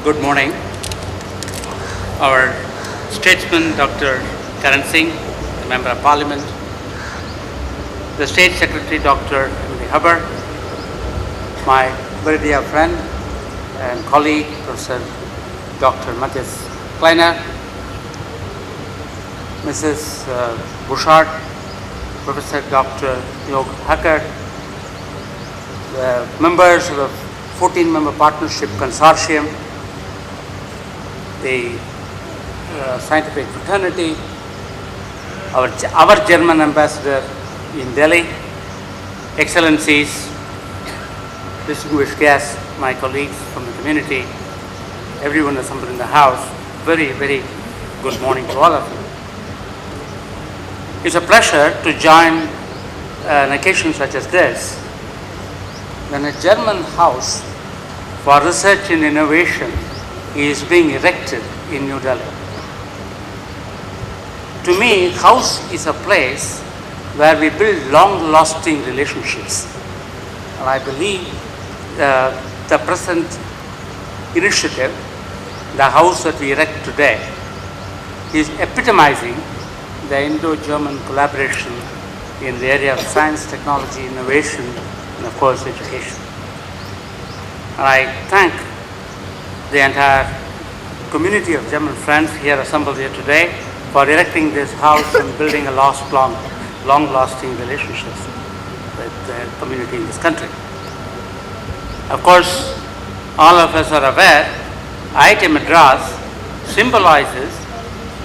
Good morning. Our statesman, Dr. Karan Singh, the Member of Parliament, the State Secretary, Dr. Emily Hubbard, my very dear friend and colleague, Professor Dr. Matthias Kleiner, Mrs. Bouchard, Professor Dr. Yog Hacker, the members of the 14-member partnership consortium, the scientific fraternity, our German ambassador in Delhi, excellencies, distinguished guests, my colleagues from the community, everyone assembled in the house, very, very good morning to all of you. It's a pleasure to join an occasion such as this, when a German house for research and innovation is being erected in New Delhi. To me, house is a place where we build long-lasting relationships. And I believe the present initiative, the house that we erect today, is epitomizing the Indo-German collaboration in the area of science, technology, innovation, and of course education. And I thank the entire community of German friends here assembled here today for erecting this house and building a long-lasting relationships with the community in this country. Of course, all of us are aware, IIT Madras symbolizes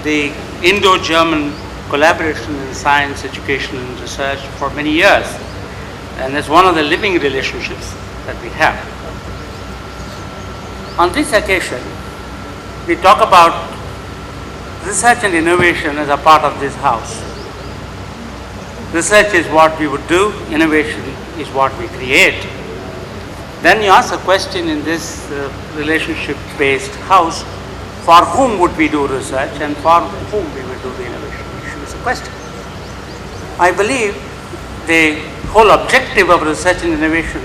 the Indo-German collaboration in science, education, and research for many years. And it's one of the living relationships that we have. On this occasion, we talk about research and innovation as a part of this house. Research is what we would do, innovation is what we create. Then you ask a question in this relationship-based house, for whom would we do research and for whom we would do the innovation? It's a question. I believe the whole objective of research and innovation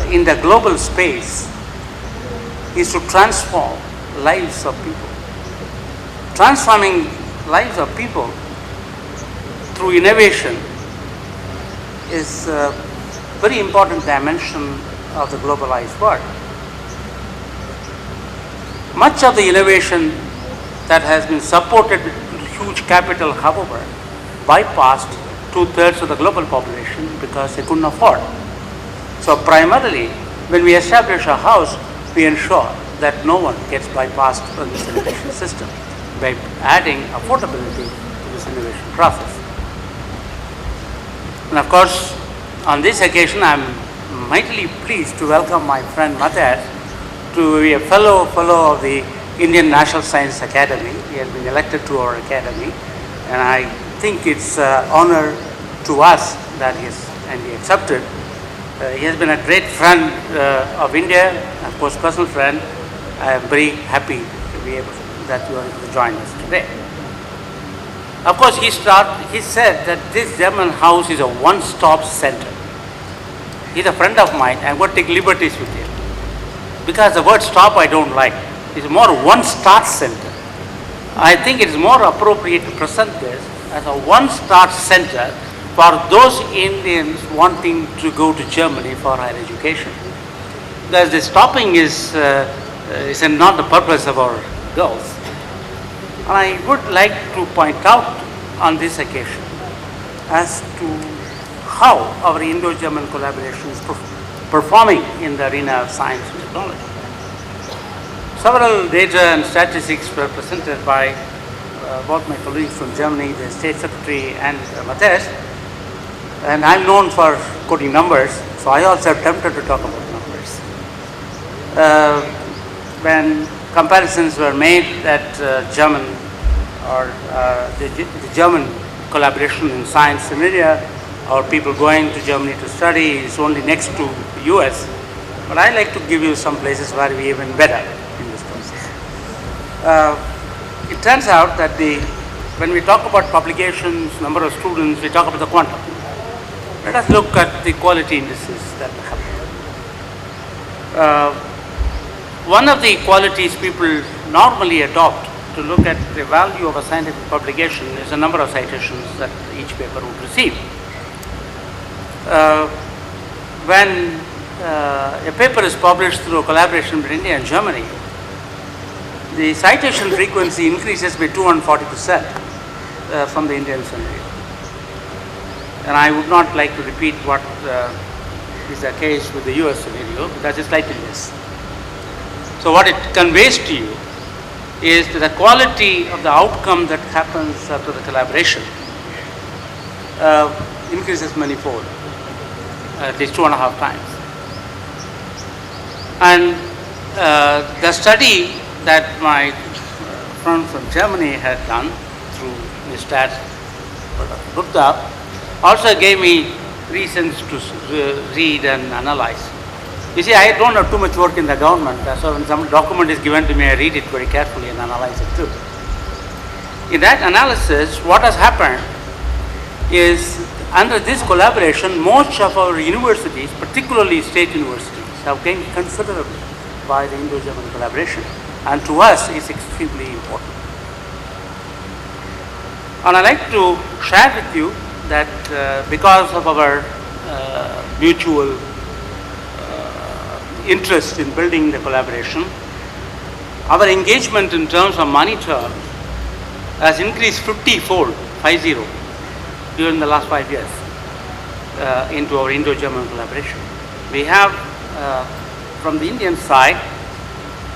in the global space is to transform lives of people. Transforming lives of people through innovation is a very important dimension of the globalized world. Much of the innovation that has been supported with huge capital, however, bypassed 2/3 of the global population because they couldn't afford. So primarily, when we establish a house, we ensure that no one gets bypassed from this innovation system by adding affordability to this innovation process. And of course, on this occasion, I'm mightily pleased to welcome my friend Matthias to be a fellow of the Indian National Science Academy. He has been elected to our academy, and I think it's an honor to us that he accepted. He has been a great friend of India, of course, personal friend. I am very happy to be able that you are able to join us today. Of course, he said that this German house is a one-stop center. He's a friend of mine. I'm going to take liberties with him because the word "stop" I don't like. It's more one-start center. I think it is more appropriate to present this as a one-start center for those Indians wanting to go to Germany for higher education. Because the stopping is not the purpose of our goals. And I would like to point out on this occasion as to how our Indo-German collaboration is performing in the arena of science and technology. Several data and statistics were presented by both my colleagues from Germany, the State Secretary and Matthias. And I'm known for quoting numbers, so I also am tempted to talk about numbers. When comparisons were made that German or the German collaboration in science in India, or people going to Germany to study, is only next to the US. But I like to give you some places where we are even better in this process. It turns out that when we talk about publications, number of students, we talk about the quantum. Let us look at the quality indices that happen. one of the qualities people normally adopt to look at the value of a scientific publication is the number of citations that each paper would receive. When a paper is published through a collaboration between India and Germany, the citation frequency increases by 240% from the Indian scenario. And I would not like to repeat what is the case with the US scenario, because it's slightly less. So what it conveys to you is that the quality of the outcome that happens after the collaboration increases manifold, at least 2.5 times. And the study that my friend from Germany had done through Mr. Gupta also gave me reasons to read and analyze. You see, I don't have too much work in the government, so when some document is given to me, I read it very carefully and analyze it too. In that analysis, what has happened is, under this collaboration, most of our universities, particularly state universities, have gained considerably by the Indo-German collaboration, and to us is extremely important. And I'd like to share with you that because of our mutual interest in building the collaboration, our engagement in terms of money terms has increased 50-fold, 50, during the last 5 years into our Indo-German collaboration. We have, from the Indian side,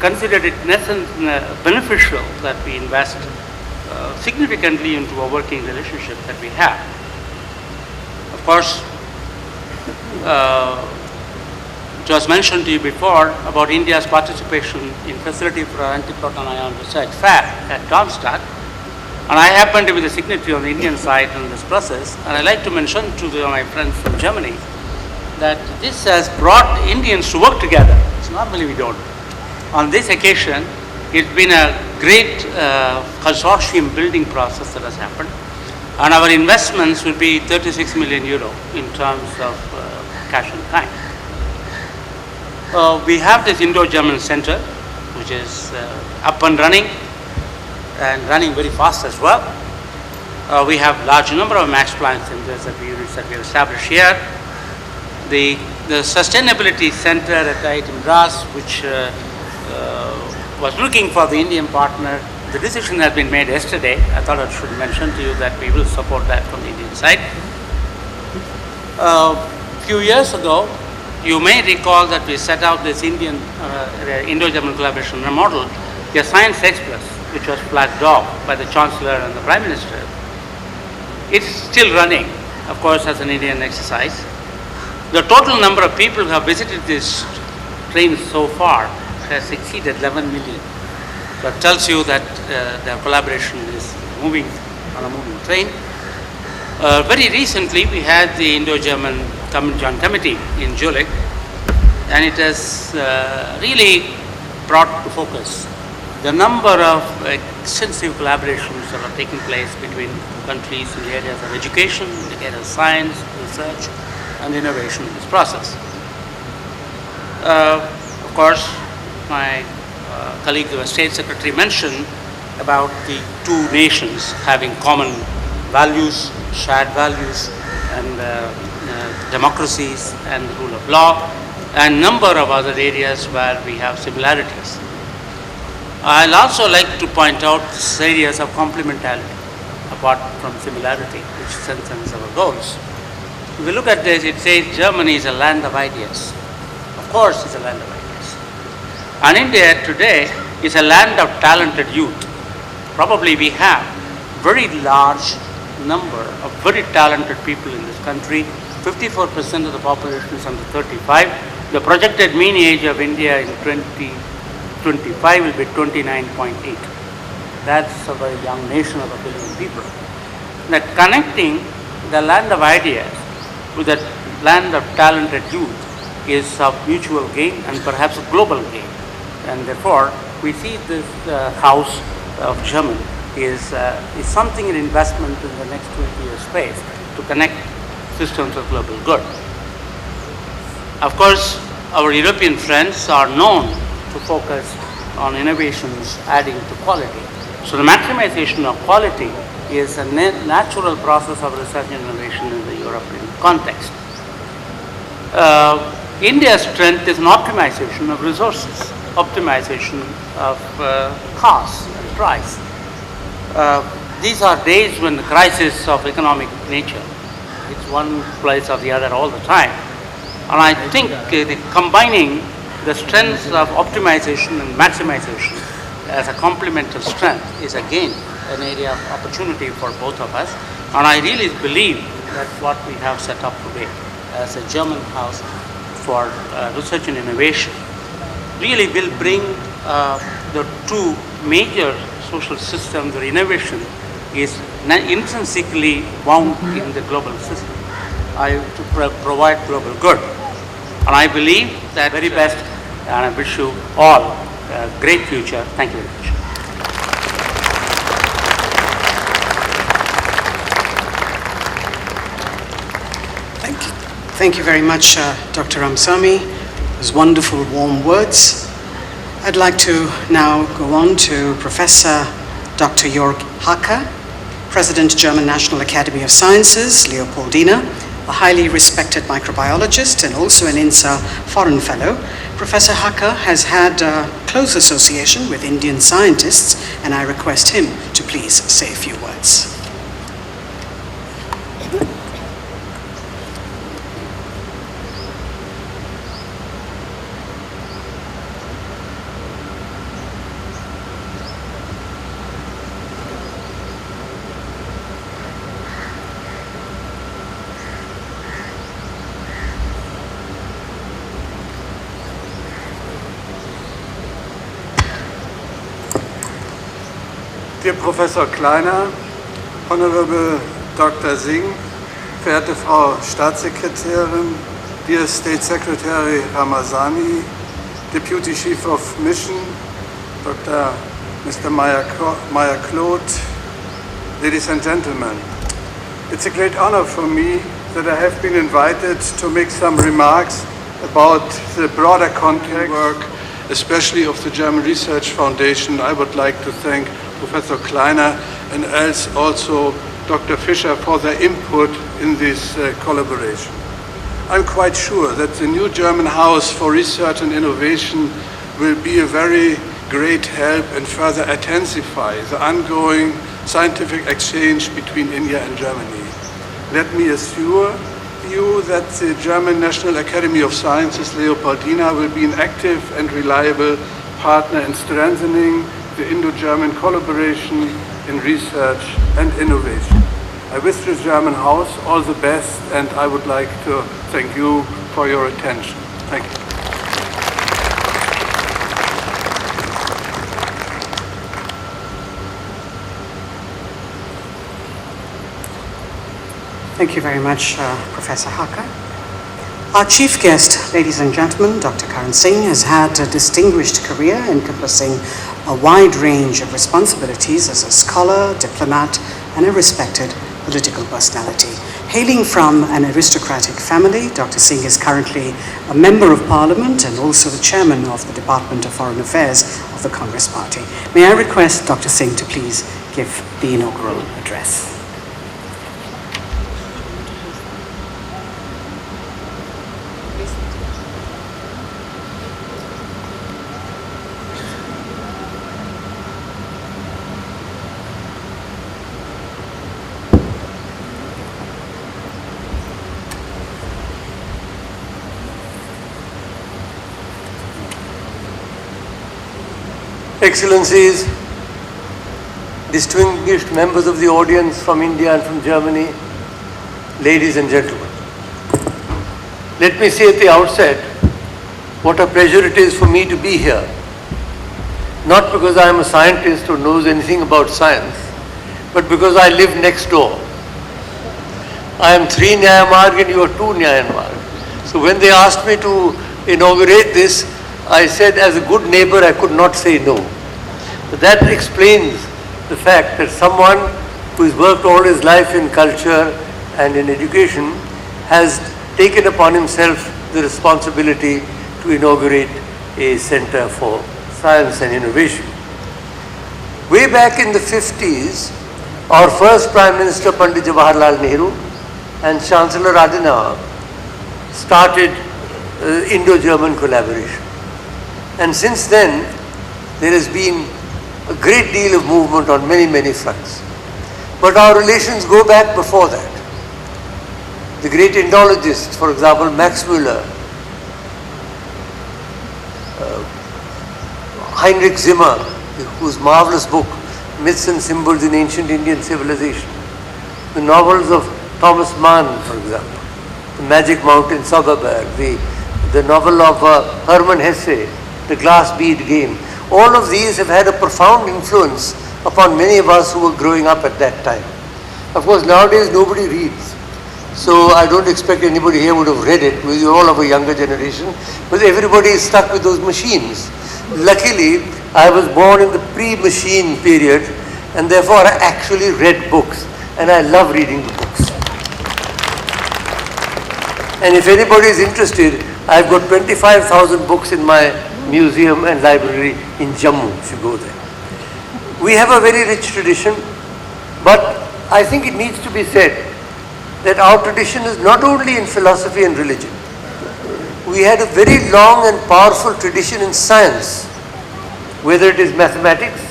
considered it beneficial that we invest significantly into a working relationship that we have. Of course, it was mentioned to you before about India's participation in Facility for Antiproton Ion Research, FAB, at Darmstadt. And I happen to be the signatory on the Indian side in this process. And I'd like to mention to my friends from Germany that this has brought Indians to work together. It's normally we don't. On this occasion, it's been a great consortium building process that has happened. And our investments will be 36 million euro in terms of cash and time. We have this Indo-German Center, which is up and running very fast as well. We have large number of Max Planck centers that we have established here. The Sustainability Center at IIT Madras, which was looking for the Indian partner, the decision has been made yesterday. I thought I should mention to you that we will support that from the Indian side. A few years ago, you may recall that we set out this Indo-German collaboration model, the Science Express, which was flagged off by the Chancellor and the Prime Minister. It's still running, of course, as an Indian exercise. The total number of people who have visited this train so far has exceeded 11 million. That tells you that the collaboration is moving on a moving train. Very recently, we had the Indo-German Joint Committee in Zurich, and it has really brought to focus the number of extensive collaborations that are taking place between countries in the areas of education, in the areas of science, research, and innovation in this process. Of course, my colleague, the State Secretary, mentioned about the two nations having common values, shared values, and democracies and the rule of law, and number of other areas where we have similarities. I'll also like to point out these areas of complementarity apart from similarity, which strengthens our goals. If we look at this, it says Germany is a land of ideas. Of course, it's a land of ideas. And India today is a land of talented youth. Probably we have very large number of very talented people in this country. 54% of the population is under 35. The projected mean age of India in 2025 will be 29.8. That's a very young nation of 1 billion people. That connecting the land of ideas with the land of talented youth is of mutual gain and perhaps a global gain. And therefore, we see this house of German is something in investment in the next 20 years space to connect systems of global good. Of course, our European friends are known to focus on innovations adding to quality. So the maximization of quality is a natural process of research and innovation in the European context. India's strength is an optimization of resources, optimization of costs and price. These are days when the crisis of economic nature, it's one place or the other all the time. And I think combining the strengths of optimization and maximization as a complementary strength is again an area of opportunity for both of us. And I really believe that what we have set up today as a German house for research and innovation really will bring the two major social systems where innovation is intrinsically wound in the global system to provide global good. And I believe that very best, and I wish you all a great future. Thank you very much. Thank you very much, Dr. Ramsamy. Those wonderful, warm words. I'd like to now go on to Professor Dr. Jörg Hacker, President, German National Academy of Sciences, Leopoldina, a highly respected microbiologist and also an INSA Foreign Fellow. Professor Hacker has had a close association with Indian scientists, and I request him to please say a few words. Dear Professor Kleiner, Honorable Dr. Singh, verehrte Frau Staatssekretärin, dear State Secretary Ramazani, Deputy Chief of Mission, Dr. Mr. Meyer-Claude, ladies and gentlemen. It's a great honor for me that I have been invited to make some remarks about the broader context work, especially of the German Research Foundation. I would like to thank Professor Kleiner and also Dr. Fischer for their input in this collaboration. I'm quite sure that the new German House for Research and Innovation will be a very great help and further intensify the ongoing scientific exchange between India and Germany. Let me assure you that the German National Academy of Sciences, Leopoldina, will be an active and reliable partner in strengthening the Indo-German collaboration in research and innovation. I wish the German House all the best, and I would like to thank you for your attention. Thank you. Thank you very much, Professor Hacker. Our chief guest, ladies and gentlemen, Dr. Karan Singh, has had a distinguished career encompassing a wide range of responsibilities as a scholar, diplomat, and a respected political personality. Hailing from an aristocratic family, Dr. Singh is currently a member of Parliament and also the chairman of the Department of Foreign Affairs of the Congress Party. May I request Dr. Singh to please give the inaugural address. Excellencies, distinguished members of the audience from India and from Germany, ladies and gentlemen. Let me say at the outset what a pleasure it is for me to be here. Not because I am a scientist or knows anything about science, but because I live next door. I am 3 Nyayamarg and you are 2 Nyayamarg. So when they asked me to inaugurate this, I said, as a good neighbor, I could not say no. But that explains the fact that someone who has worked all his life in culture and in education has taken upon himself the responsibility to inaugurate a center for science and innovation. Way back in the 50s, our first Prime Minister Pandit Jawaharlal Nehru and Chancellor Adenauer started Indo-German collaboration. And since then, there has been a great deal of movement on many fronts. But our relations go back before that. The great Indologists, for example, Max Müller, Heinrich Zimmer, whose marvelous book, Myths and Symbols in Ancient Indian Civilization, the novels of Thomas Mann, for example, The Magic Mountain Zauberberg, the novel of Hermann Hesse, The Glass Bead Game. All of these have had a profound influence upon many of us who were growing up at that time. Of course, nowadays nobody reads. So I don't expect anybody here would have read it, because you're all of a younger generation, but everybody is stuck with those machines. Luckily, I was born in the pre-machine period, and therefore I actually read books, and I love reading the books. And if anybody is interested, I've got 25,000 books in my museum and library in Jammu, if you go there. We have a very rich tradition, but I think it needs to be said that our tradition is not only in philosophy and religion. We had a very long and powerful tradition in science, whether it is mathematics.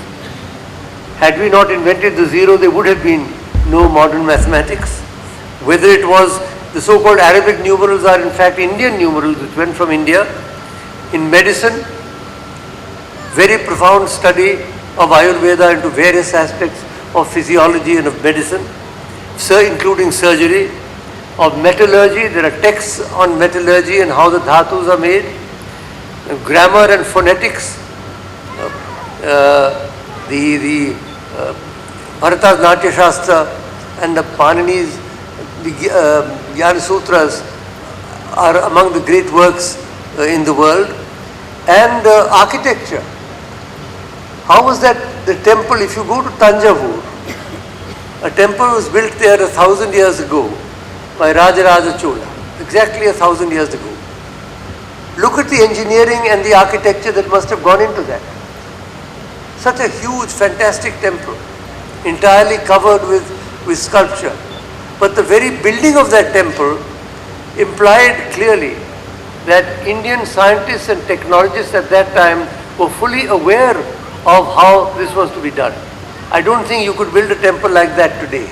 Had we not invented the zero, there would have been no modern mathematics. Whether it was the so-called Arabic numerals are in fact Indian numerals which went from India. In medicine, very profound study of Ayurveda into various aspects of physiology and of medicine, including surgery. Of metallurgy, there are texts on metallurgy and how the dhatus are made. Grammar and phonetics, the Bharata's Natya Shastra and the Panini's Jnana Sutras are among the great works in the world. And architecture. How was that the temple? If you go to Tanjavur, a temple was built there 1,000 years ago by Rajaraja Chola, exactly 1,000 years ago. Look at the engineering and the architecture that must have gone into that. Such a huge, fantastic temple, entirely covered with sculpture. But the very building of that temple implied clearly that Indian scientists and technologists at that time were fully aware of how this was to be done. I don't think you could build a temple like that today,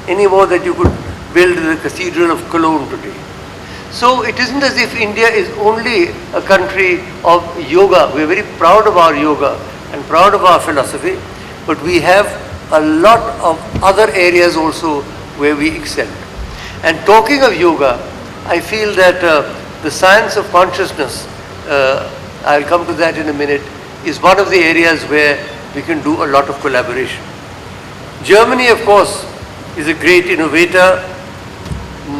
any more than you could build the Cathedral of Cologne today. So it isn't as if India is only a country of yoga. We are very proud of our yoga and proud of our philosophy, but we have a lot of other areas also where we excel. And talking of yoga, I feel that the science of consciousness, I'll come to that in a minute, is one of the areas where we can do a lot of collaboration. Germany, of course, is a great innovator.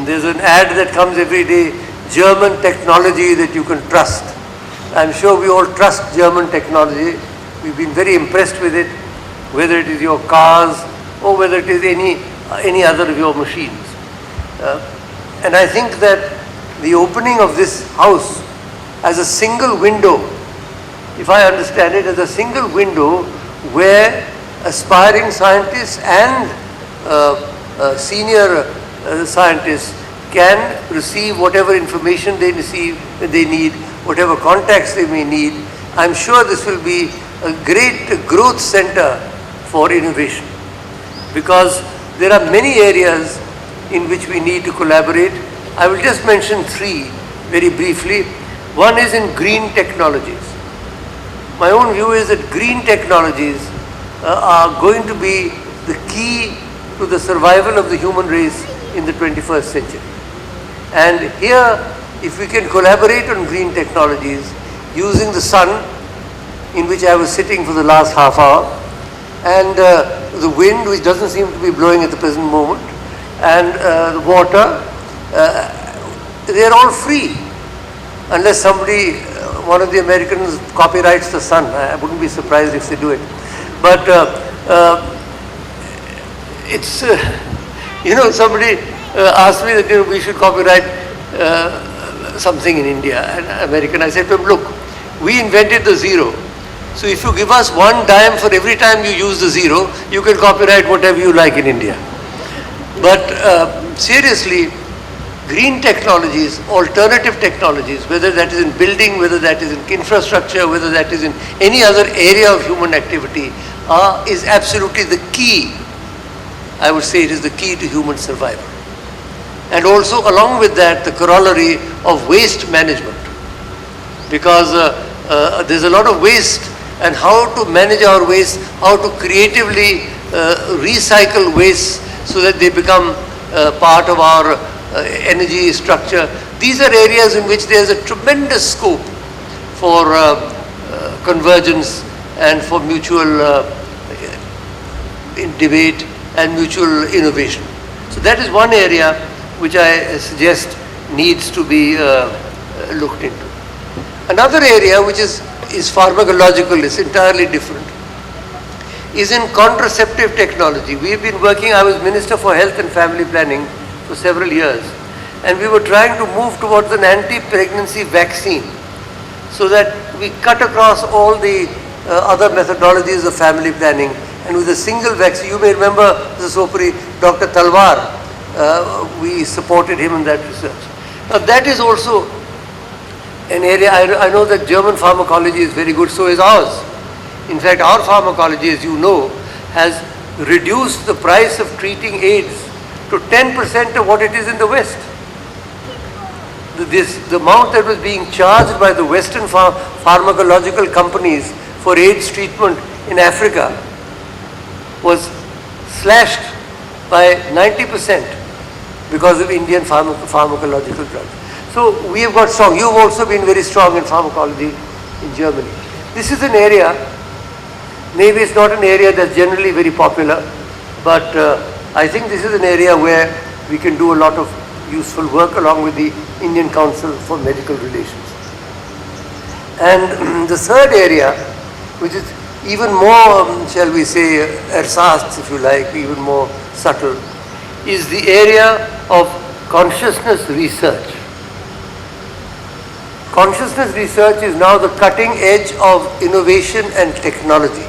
There's an ad that comes every day, German technology that you can trust. I'm sure we all trust German technology. We've been very impressed with it, whether it is your cars or whether it is any other of your machines. And I think that the opening of this house as a single window, if I understand it, as a single window where aspiring scientists and senior scientists can receive whatever information they need, whatever contacts they may need. I'm sure this will be a great growth center for innovation, because there are many areas in which we need to collaborate. I will just mention three very briefly. One is in green technologies. My own view is that green technologies are going to be the key to the survival of the human race in the 21st century. And here, if we can collaborate on green technologies using the sun, in which I was sitting for the last half hour, and the wind, which doesn't seem to be blowing at the present moment, and the water, they're all free, unless somebody, one of the Americans copyrights the sun. I wouldn't be surprised if they do it. But it's, somebody asked me that we should copyright something in India, an American. I said to him, look, we invented the zero. So if you give us 1 dime for every time you use the zero, you can copyright whatever you like in India. But seriously, green technologies, alternative technologies, whether that is in building, whether that is in infrastructure, whether that is in any other area of human activity, is absolutely the key. I would say it is the key to human survival. And also along with that, the corollary of waste management. Because there's a lot of waste, and how to manage our waste, how to creatively recycle waste so that they become part of our energy structure. These are areas in which there's a tremendous scope for convergence and for mutual debate and mutual innovation. So that is one area which I suggest needs to be looked into. Another area which is pharmacological, is entirely different, is in contraceptive technology. We've been working, I was Minister for Health and Family Planning for several years, and we were trying to move towards an anti-pregnancy vaccine so that we cut across all the other methodologies of family planning, and with a single vaccine. You may remember the Sopri, Dr. Talwar, we supported him in that research. Now that is also an area, I know that German pharmacology is very good, so is ours. In fact, our pharmacology, as you know, has reduced the price of treating AIDS to 10% of what it is in the West. The amount that was being charged by the Western pharmacological companies for AIDS treatment in Africa was slashed by 90% because of Indian pharmacological drugs. So we have got strong. You've also been very strong in pharmacology in Germany. This is an area, maybe it's not an area that's generally very popular, but I think this is an area where we can do a lot of useful work along with the Indian Council for Medical Relations. And the third area, which is even more, shall we say, ersatz, if you like, even more subtle, is the area of consciousness research. Consciousness research is now the cutting edge of innovation and technology.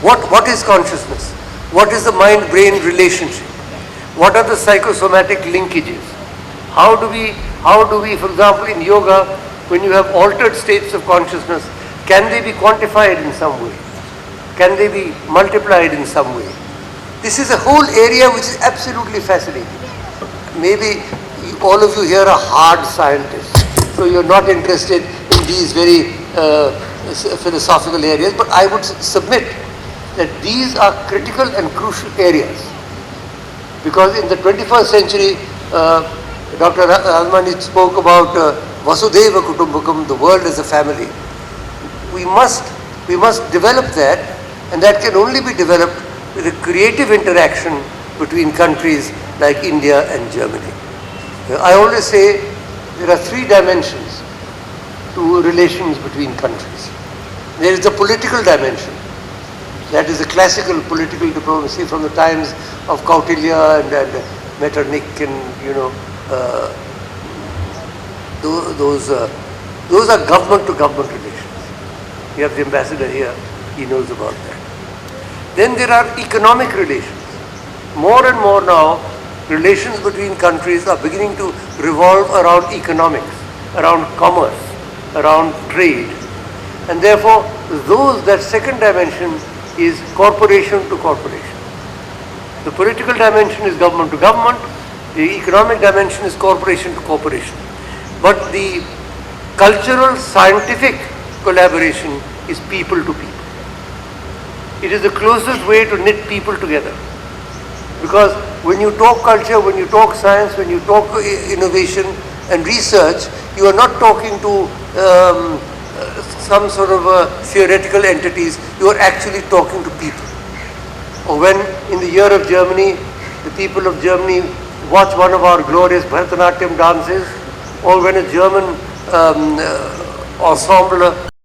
What is consciousness? What is the mind-brain relationship? What are the psychosomatic linkages? How do we, for example, in yoga, when you have altered states of consciousness, can they be quantified in some way? Can they be multiplied in some way? This is a whole area which is absolutely fascinating. Maybe all of you here are hard scientists, so you're not interested in these very philosophical areas, but I would submit that these are critical and crucial areas. Because in the 21st century, Dr. Radhamani spoke about Vasudhaiva Kutumbakam, the world as a family. We must develop that, and that can only be developed with a creative interaction between countries like India and Germany. I always say there are 3 dimensions to relations between countries. There is the political dimension. That is the classical political diplomacy from the times of Kautilya and Metternich and, those are government-to-government relations. We have the ambassador here, he knows about that. Then there are economic relations. More and more now, relations between countries are beginning to revolve around economics, around commerce, around trade. And therefore, that second dimension is corporation to corporation. The political dimension is government to government, the economic dimension is corporation to corporation. But the cultural, scientific collaboration is people to people. It is the closest way to knit people together. Because when you talk culture, when you talk science, when you talk innovation and research, you are not talking to some sort of theoretical entities, you are actually talking to people. Or when in the year of Germany, the people of Germany watch one of our glorious Bharatanatyam dances, or when a German ensemble